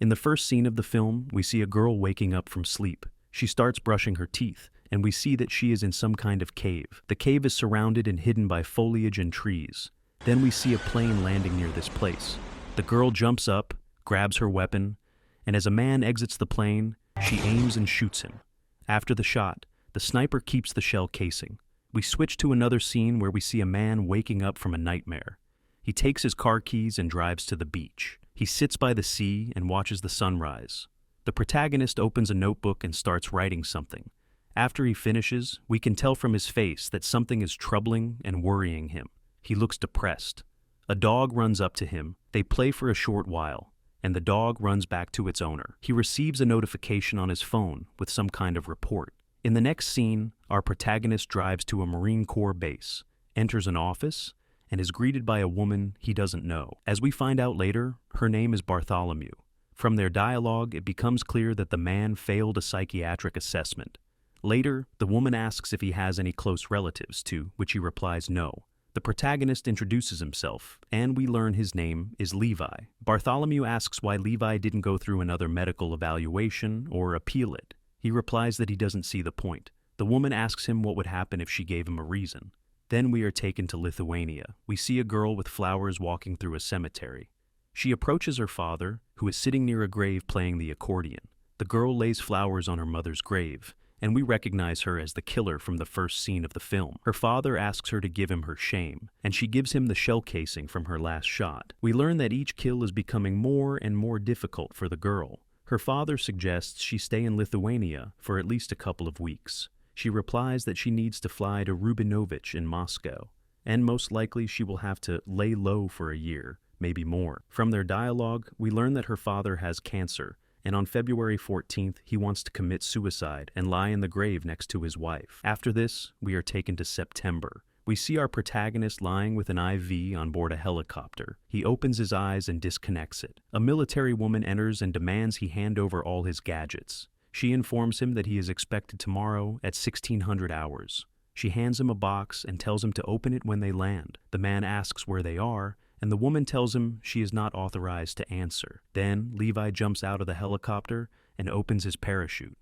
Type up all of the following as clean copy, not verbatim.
In the first scene of the film, we see a girl waking up from sleep. She starts brushing her teeth, and we see that she is in some kind of cave. The cave is surrounded and hidden by foliage and trees. Then we see a plane landing near this place. The girl jumps up, grabs her weapon, and as a man exits the plane, she aims and shoots him. After the shot, the sniper keeps the shell casing. We switch to another scene where we see a man waking up from a nightmare. He takes his car keys and drives to the beach. He sits by the sea and watches the sunrise. The protagonist opens a notebook and starts writing something. After he finishes, we can tell from his face that something is troubling and worrying him. He looks depressed. A dog runs up to him. They play for a short while, and the dog runs back to its owner. He receives a notification on his phone with some kind of report. In the next scene, our protagonist drives to a Marine Corps base, enters an office, and is greeted by a woman he doesn't know. As we find out later, her name is Bartholomew. From their dialogue, it becomes clear that the man failed a psychiatric assessment. Later, the woman asks if he has any close relatives, to which he replies no. The protagonist introduces himself, and we learn his name is Levi. Bartholomew asks why Levi didn't go through another medical evaluation or appeal it. He replies that he doesn't see the point. The woman asks him what would happen if she gave him a reason. Then we are taken to Lithuania. We see a girl with flowers walking through a cemetery. She approaches her father, who is sitting near a grave playing the accordion. The girl lays flowers on her mother's grave, and we recognize her as the killer from the first scene of the film. Her father asks her to give him her shame, and she gives him the shell casing from her last shot. We learn that each kill is becoming more and more difficult for the girl. Her father suggests she stay in Lithuania for at least a couple of weeks. She replies that she needs to fly to Rubinovich in Moscow, and most likely she will have to lay low for a year, maybe more. From their dialogue, we learn that her father has cancer, and on February 14th, he wants to commit suicide and lie in the grave next to his wife. After this, we are taken to September. We see our protagonist lying with an IV on board a helicopter. He opens his eyes and disconnects it. A military woman enters and demands he hand over all his gadgets. She informs him that he is expected tomorrow at 1600 hours. She hands him a box and tells him to open it when they land. The man asks where they are, and the woman tells him she is not authorized to answer. Then Levi jumps out of the helicopter and opens his parachute.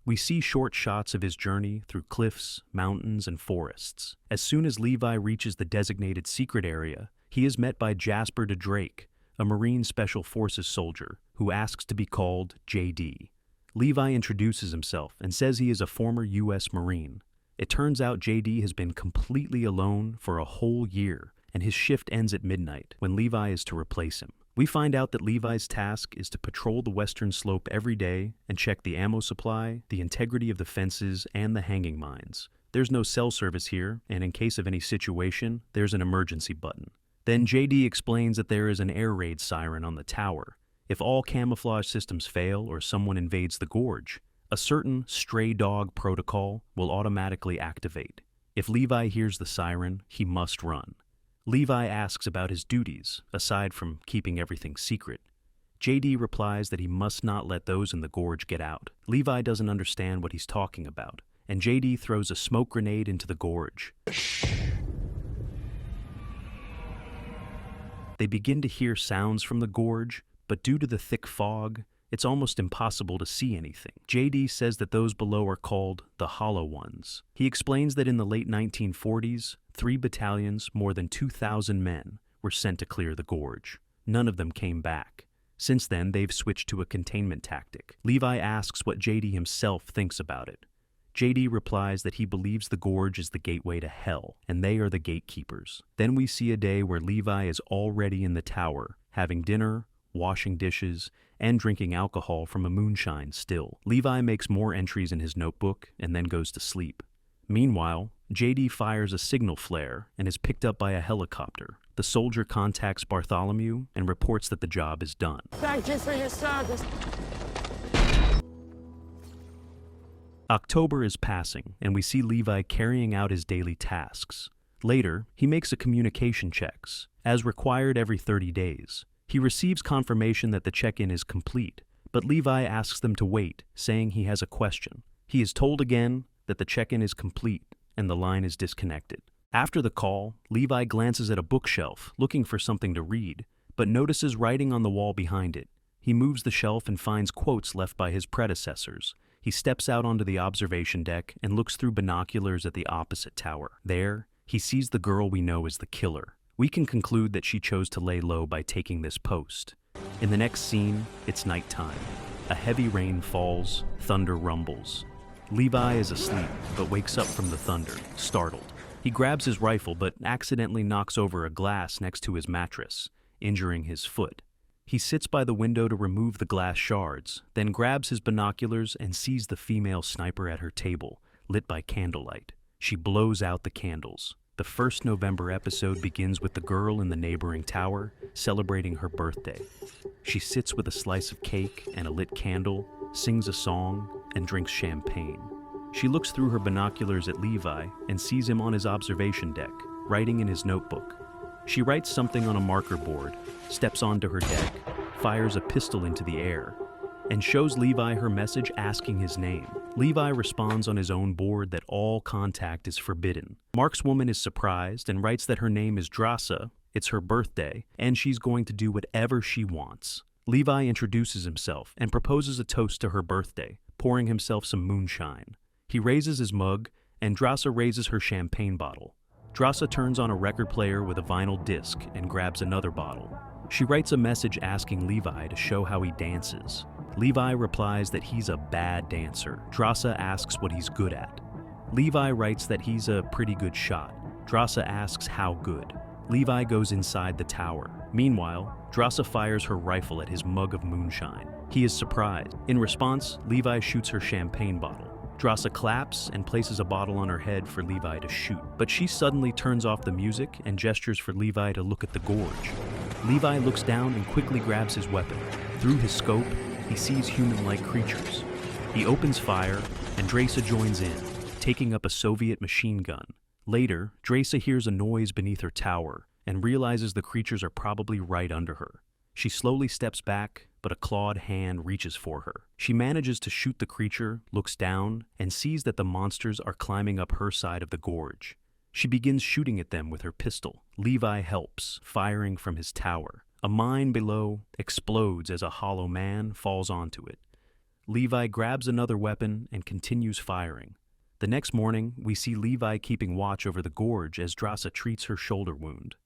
We see short shots of his journey through cliffs, mountains, and forests. As soon as Levi reaches the designated secret area, he is met by Jasper de Drake, a Marine Special Forces soldier, who asks to be called JD. Levi introduces himself and says he is a former U.S. Marine. It turns out JD has been completely alone for a whole year, and his shift ends at midnight when Levi is to replace him. We find out that Levi's task is to patrol the western slope every day and check the ammo supply, the integrity of the fences, and the hanging mines. There's no cell service here, and in case of any situation, there's an emergency button. Then JD explains that there is an air raid siren on the tower. If all camouflage systems fail or someone invades the gorge, a certain stray dog protocol will automatically activate. If Levi hears the siren, he must run. Levi asks about his duties, aside from keeping everything secret. JD replies that he must not let those in the gorge get out. Levi doesn't understand what he's talking about, and JD throws a smoke grenade into the gorge. They begin to hear sounds from the gorge, but due to the thick fog, it's almost impossible to see anything. JD says that those below are called the Hollow Ones. He explains that in the late 1940s, 3 battalions, more than 2,000 men, were sent to clear the gorge. None of them came back. Since then, they've switched to a containment tactic. Levi asks what JD himself thinks about it. JD replies that he believes the gorge is the gateway to hell, and they are the gatekeepers. Then we see a day where Levi is already in the tower, having dinner, washing dishes, and drinking alcohol from a moonshine still. Levi makes more entries in his notebook and then goes to sleep. Meanwhile, JD fires a signal flare and is picked up by a helicopter. The soldier contacts Bartholomew and reports that the job is done. Thank you for your service. October is passing, and we see Levi carrying out his daily tasks. Later, he makes a communication checks, as required every 30 days. He receives confirmation that the check-in is complete, but Levi asks them to wait, saying he has a question. He is told again that the check-in is complete, and the line is disconnected. After the call, Levi glances at a bookshelf, looking for something to read, but notices writing on the wall behind it. he moves the shelf and finds quotes left by his predecessors. He steps out onto the observation deck and looks through binoculars at the opposite tower. There, he sees the girl we know as the killer. We can conclude that she chose to lay low by taking this post. In the next scene, it's nighttime. A heavy rain falls, thunder rumbles. Levi is asleep, but wakes up from the thunder, startled. He grabs his rifle, but accidentally knocks over a glass next to his mattress, injuring his foot. He sits by the window to remove the glass shards, then grabs his binoculars and sees the female sniper at her table, lit by candlelight. She blows out the candles. The first November episode begins with the girl in the neighboring tower celebrating her birthday. She sits with a slice of cake and a lit candle, sings a song, and drinks champagne. She looks through her binoculars at Levi and sees him on his observation deck, writing in his notebook. She writes something on a marker board, steps onto her deck, fires a pistol into the air, and shows Levi her message asking his name. Levi responds on his own board that all contact is forbidden. Mark's woman is surprised and writes that her name is Drasa, it's her birthday, and she's going to do whatever she wants. Levi introduces himself and proposes a toast to her birthday, pouring himself some moonshine. He raises his mug, and Drasa raises her champagne bottle. Drasa turns on a record player with a vinyl disc and grabs another bottle. She writes a message asking Levi to show how he dances. Levi replies that he's a bad dancer. Drasa asks what he's good at. Levi writes that he's a pretty good shot. Drasa asks how good. Levi goes inside the tower. Meanwhile, Drasa fires her rifle at his mug of moonshine. He is surprised. In response, Levi shoots her champagne bottle. Drasa claps and places a bottle on her head for Levi to shoot, but she suddenly turns off the music and gestures for Levi to look at the gorge. Levi looks down and quickly grabs his weapon. Through his scope, he sees human-like creatures. He opens fire, and Drasa joins in, taking up a Soviet machine gun. Later, Drasa hears a noise beneath her tower and realizes the creatures are probably right under her. She slowly steps back, but a clawed hand reaches for her. She manages to shoot the creature, looks down, and sees that the monsters are climbing up her side of the gorge. She begins shooting at them with her pistol. Levi helps, firing from his tower. A mine below explodes as a hollow man falls onto it. Levi grabs another weapon and continues firing. The next morning, we see Levi keeping watch over the gorge as Drasa treats her shoulder wound.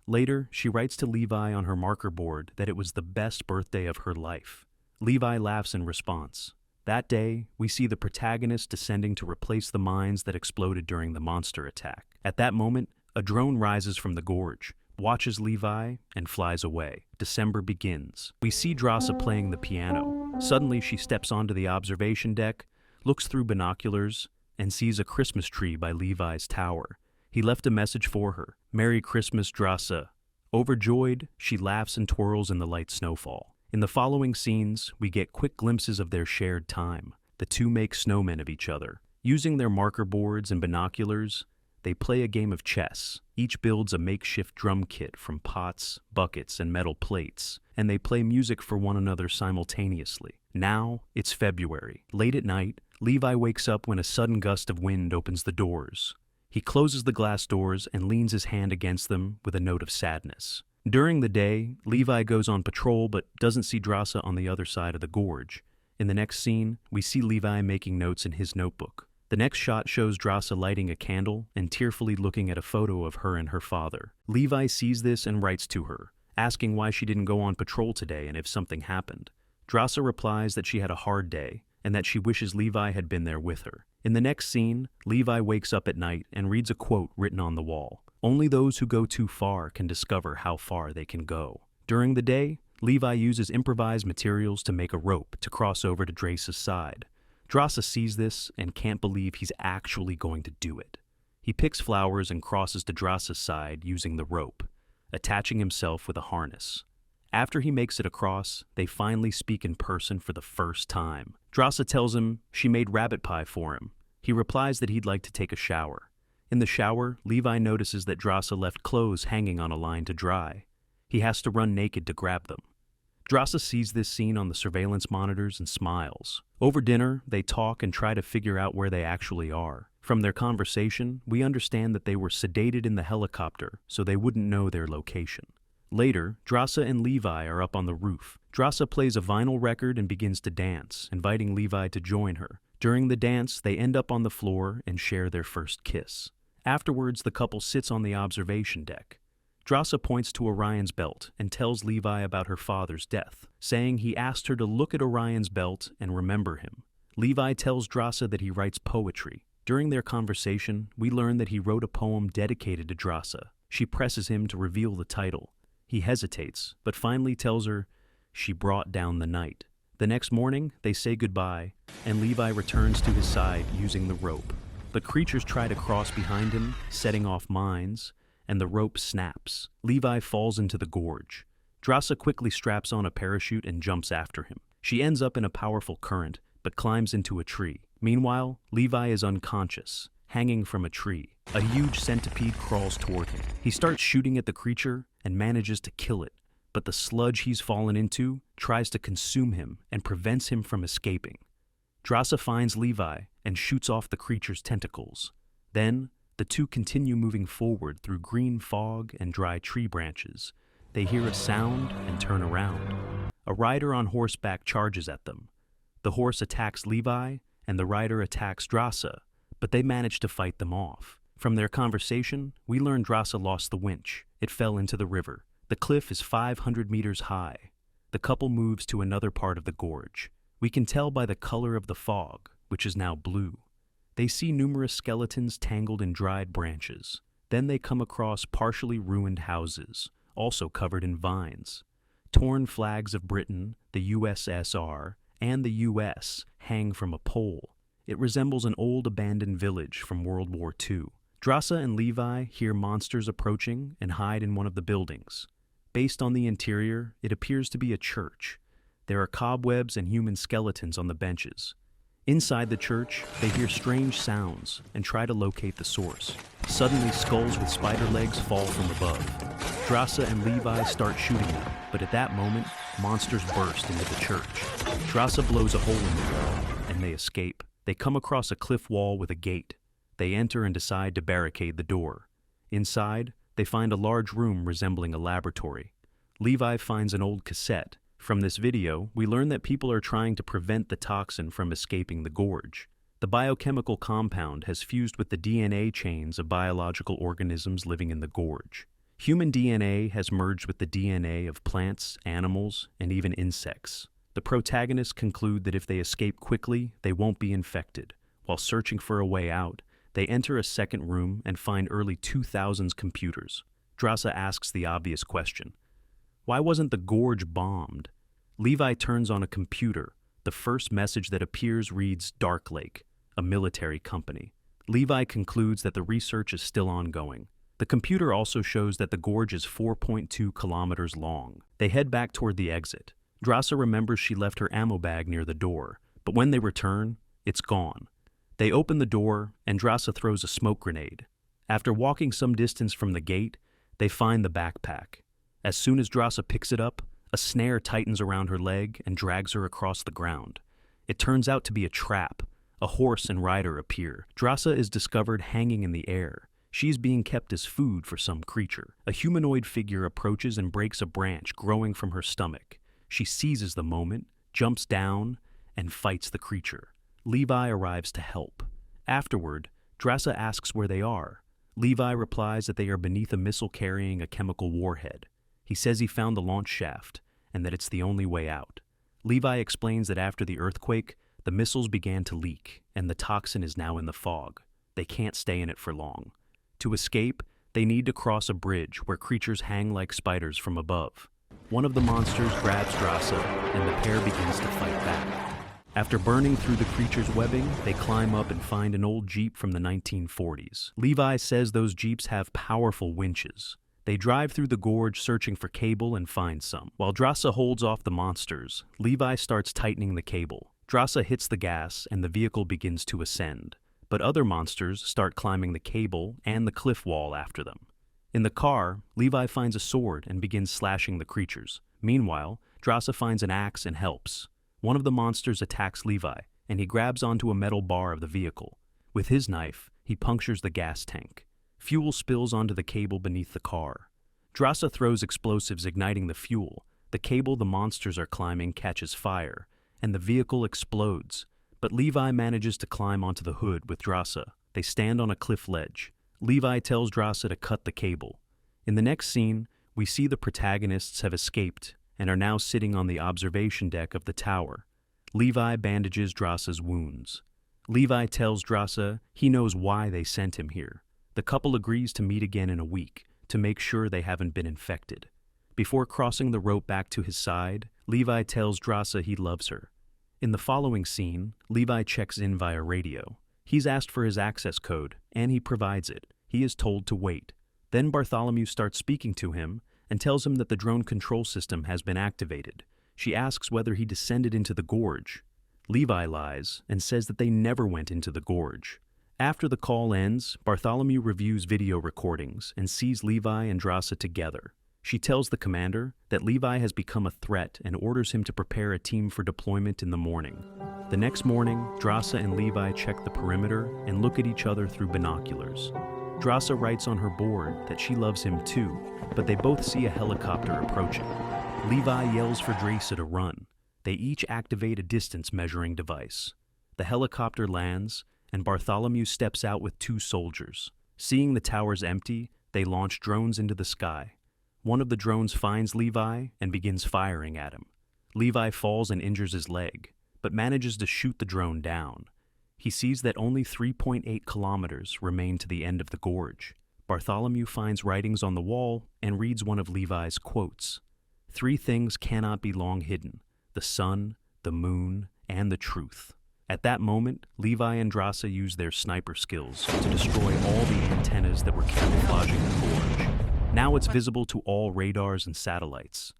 Later, she writes to Levi on her marker board that it was the best birthday of her life. Levi laughs in response. That day, we see the protagonist descending to replace the mines that exploded during the monster attack. At that moment, a drone rises from the gorge, watches Levi, and flies away. December begins. We see Drasa playing the piano. Suddenly, she steps onto the observation deck, looks through binoculars, and sees a Christmas tree by Levi's tower. He left a message for her. Merry Christmas, Drasa. Overjoyed, she laughs and twirls in the light snowfall. In the following scenes, we get quick glimpses of their shared time. The two make snowmen of each other. Using their marker boards and binoculars, they play a game of chess. Each builds a makeshift drum kit from pots, buckets, and metal plates, and they play music for one another simultaneously. Now, it's February. Late at night, Levi wakes up when a sudden gust of wind opens the doors. He closes the glass doors and leans his hand against them with a note of sadness. During the day, Levi goes on patrol but doesn't see Drasa on the other side of the gorge. In the next scene, we see Levi making notes in his notebook. The next shot shows Drasa lighting a candle and tearfully looking at a photo of her and her father. Levi sees this and writes to her, asking why she didn't go on patrol today and if something happened. Drasa replies that she had a hard day and that she wishes Levi had been there with her. In the next scene, Levi wakes up at night and reads a quote written on the wall. Only those who go too far can discover how far they can go. During the day, Levi uses improvised materials to make a rope to cross over to Drasa's side. Drasa sees this and can't believe he's actually going to do it. He picks flowers and crosses to Drasa's side using the rope, attaching himself with a harness. After he makes it across, they finally speak in person for the first time. Drasa tells him she made rabbit pie for him. He replies that he'd like to take a shower. In the shower, Levi notices that Drasa left clothes hanging on a line to dry. He has to run naked to grab them. Drasa sees this scene on the surveillance monitors and smiles. Over dinner, they talk and try to figure out where they actually are. From their conversation, we understand that they were sedated in the helicopter so they wouldn't know their location. Later, Drasa and Levi are up on the roof. Drasa plays a vinyl record and begins to dance, inviting Levi to join her. During the dance, they end up on the floor and share their first kiss. Afterwards, the couple sits on the observation deck. Drasa points to Orion's belt and tells Levi about her father's death, saying he asked her to look at Orion's belt and remember him. Levi tells Drasa that he writes poetry. During their conversation, we learn that he wrote a poem dedicated to Drasa. She presses him to reveal the title. He hesitates, but finally tells her, "She brought down the night." The next morning, they say goodbye, and Levi returns to his side using the rope. But creatures try to cross behind him, setting off mines, and the rope snaps. Levi falls into the gorge. Drasa quickly straps on a parachute and jumps after him. She ends up in a powerful current, but climbs into a tree. Meanwhile, Levi is unconscious, hanging from a tree. A huge centipede crawls toward him. He starts shooting at the creature and manages to kill it, but the sludge he's fallen into tries to consume him and prevents him from escaping. Drasa finds Levi and shoots off the creature's tentacles. Then, the two continue moving forward through green fog and dry tree branches. They hear a sound and turn around. A rider on horseback charges at them. The horse attacks Levi, and the rider attacks Drasa, but they manage to fight them off. From their conversation, we learn Drasa lost the winch. It fell into the river. The cliff is 500 meters high. The couple moves to another part of the gorge. We can tell by the color of the fog, which is now blue. They see numerous skeletons tangled in dried branches. Then they come across partially ruined houses, also covered in vines. Torn flags of Britain, the USSR, and the US hang from a pole. It resembles an old abandoned village from World War II. Drasa and Levi hear monsters approaching and hide in one of the buildings. Based on the interior, it appears to be a church. There are cobwebs and human skeletons on the benches. Inside the church, they hear strange sounds and try to locate the source. Suddenly, skulls with spider legs fall from above. Drasa and Levi start shooting them, but at that moment, monsters burst into the church. Drasa blows a hole in the wall, and they escape. They come across a cliff wall with a gate. They enter and decide to barricade the door. Inside, they find a large room resembling a laboratory. Levi finds an old cassette. From this video, we learn that people are trying to prevent the toxin from escaping the gorge. The biochemical compound has fused with the DNA chains of biological organisms living in the gorge. Human DNA has merged with the DNA of plants, animals, and even insects. The protagonists conclude that if they escape quickly, they won't be infected. While searching for a way out, they enter a second room and find early 2000s computers. Drasa asks the obvious question: why wasn't the gorge bombed? Levi turns on a computer. The first message that appears reads Dark Lake, a military company. Levi concludes that the research is still ongoing. The computer also shows that the gorge is 4.2 kilometers long. They head back toward the exit. Drasa remembers she left her ammo bag near the door, but when they return, it's gone. They open the door, and Drasa throws a smoke grenade. After walking some distance from the gate, they find the backpack. As soon as Drasa picks it up, a snare tightens around her leg and drags her across the ground. It turns out to be a trap. A horse and rider appear. Drasa is discovered hanging in the air. She's being kept as food for some creature. A humanoid figure approaches and breaks a branch growing from her stomach. She seizes the moment, jumps down, and fights the creature. Levi arrives to help. Afterward, Drasa asks where they are. Levi replies that they are beneath a missile carrying a chemical warhead. He says he found the launch shaft and that it's the only way out. Levi explains that after the earthquake, the missiles began to leak and the toxin is now in the fog. They can't stay in it for long. To escape, they need to cross a bridge where creatures hang like spiders from above. One of the monsters grabs Drasa and the pair begins to fight back. After burning through the creature's webbing, they climb up and find an old Jeep from the 1940s. Levi says those Jeeps have powerful winches. They drive through the gorge searching for cable and find some. While Drasa holds off the monsters, Levi starts tightening the cable. Drasa hits the gas and the vehicle begins to ascend, but other monsters start climbing the cable and the cliff wall after them. In the car, Levi finds a sword and begins slashing the creatures. Meanwhile, Drasa finds an axe and helps. One of the monsters attacks Levi, and he grabs onto a metal bar of the vehicle. With his knife, he punctures the gas tank. Fuel spills onto the cable beneath the car. Drasa throws explosives igniting the fuel. The cable the monsters are climbing catches fire, and the vehicle explodes. But Levi manages to climb onto the hood with Drasa. They stand on a cliff ledge. Levi tells Drasa to cut the cable. In the next scene, we see the protagonists have escaped and are now sitting on the observation deck of the tower. Levi bandages Drasa's wounds. Levi tells Drasa he knows why they sent him here. The couple agrees to meet again in a week to make sure they haven't been infected. Before crossing the rope back to his side, Levi tells Drasa he loves her. In the following scene, Levi checks in via radio. He's asked for his access code, and he provides it. He is told to wait. Then Bartholomew starts speaking to him and tells him that the drone control system has been activated. She asks whether he descended into the gorge. Levi lies and says that they never went into the gorge. After the call ends, Bartholomew reviews video recordings and sees Levi and Drasa together. She tells the commander that Levi has become a threat and orders him to prepare a team for deployment in the morning. The next morning, Drasa and Levi check the perimeter and look at each other through binoculars. Drasa writes on her board that she loves him too, but they both see a helicopter approaching. Levi yells for Drasa to run. They each activate a distance measuring device. The helicopter lands, and Bartholomew steps out with 2 soldiers. Seeing the towers empty, they launch drones into the sky. One of the drones finds Levi and begins firing at him. Levi falls and injures his leg, but manages to shoot the drone down. He sees that only 3.8 kilometers remain to the end of the gorge. Bartholomew finds writings on the wall and reads one of Levi's quotes. 3 things cannot be long hidden: the sun, the moon, and the truth. At that moment, Levi and Drasa use their sniper skills to destroy all the antennas that were camouflaging the gorge. Now it's visible to all radars and satellites.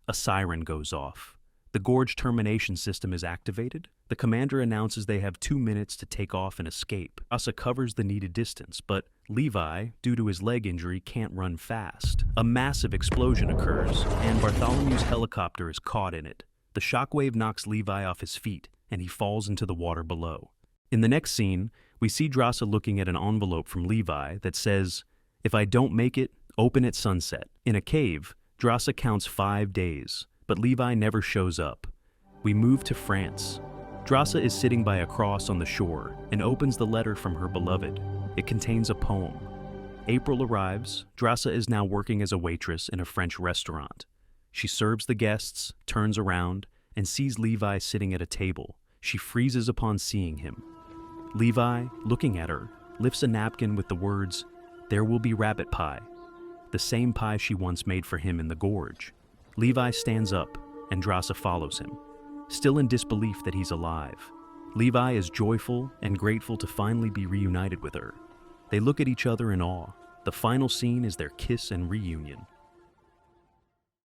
A siren goes off. The gorge termination system is activated. The commander announces they have 2 minutes to take off and escape. Drasa covers the needed distance, but Levi, due to his leg injury, can't run fast. A massive explosion occurs, and Bartholomew's helicopter is caught in it. The shockwave knocks Levi off his feet, and he falls into the water below. In the next scene, we see Drasa looking at an envelope from Levi that says, "If I don't make it, open at sunset." In a cave, Drasa counts 5 days, but Levi never shows up. We move to France. Drasa is sitting by a cross on the shore and opens the letter from her beloved. It contains a poem. April arrives. Drasa is now working as a waitress in a French restaurant. She serves the guests, turns around, and sees Levi sitting at a table. She freezes upon seeing him. Levi, looking at her, lifts a napkin with the words, "There will be rabbit pie," the same pie she once made for him in the gorge. Levi stands up, and Drasa follows him, still in disbelief that he's alive. Levi is joyful and grateful to finally be reunited with her. They look at each other in awe. The final scene is their kiss and reunion.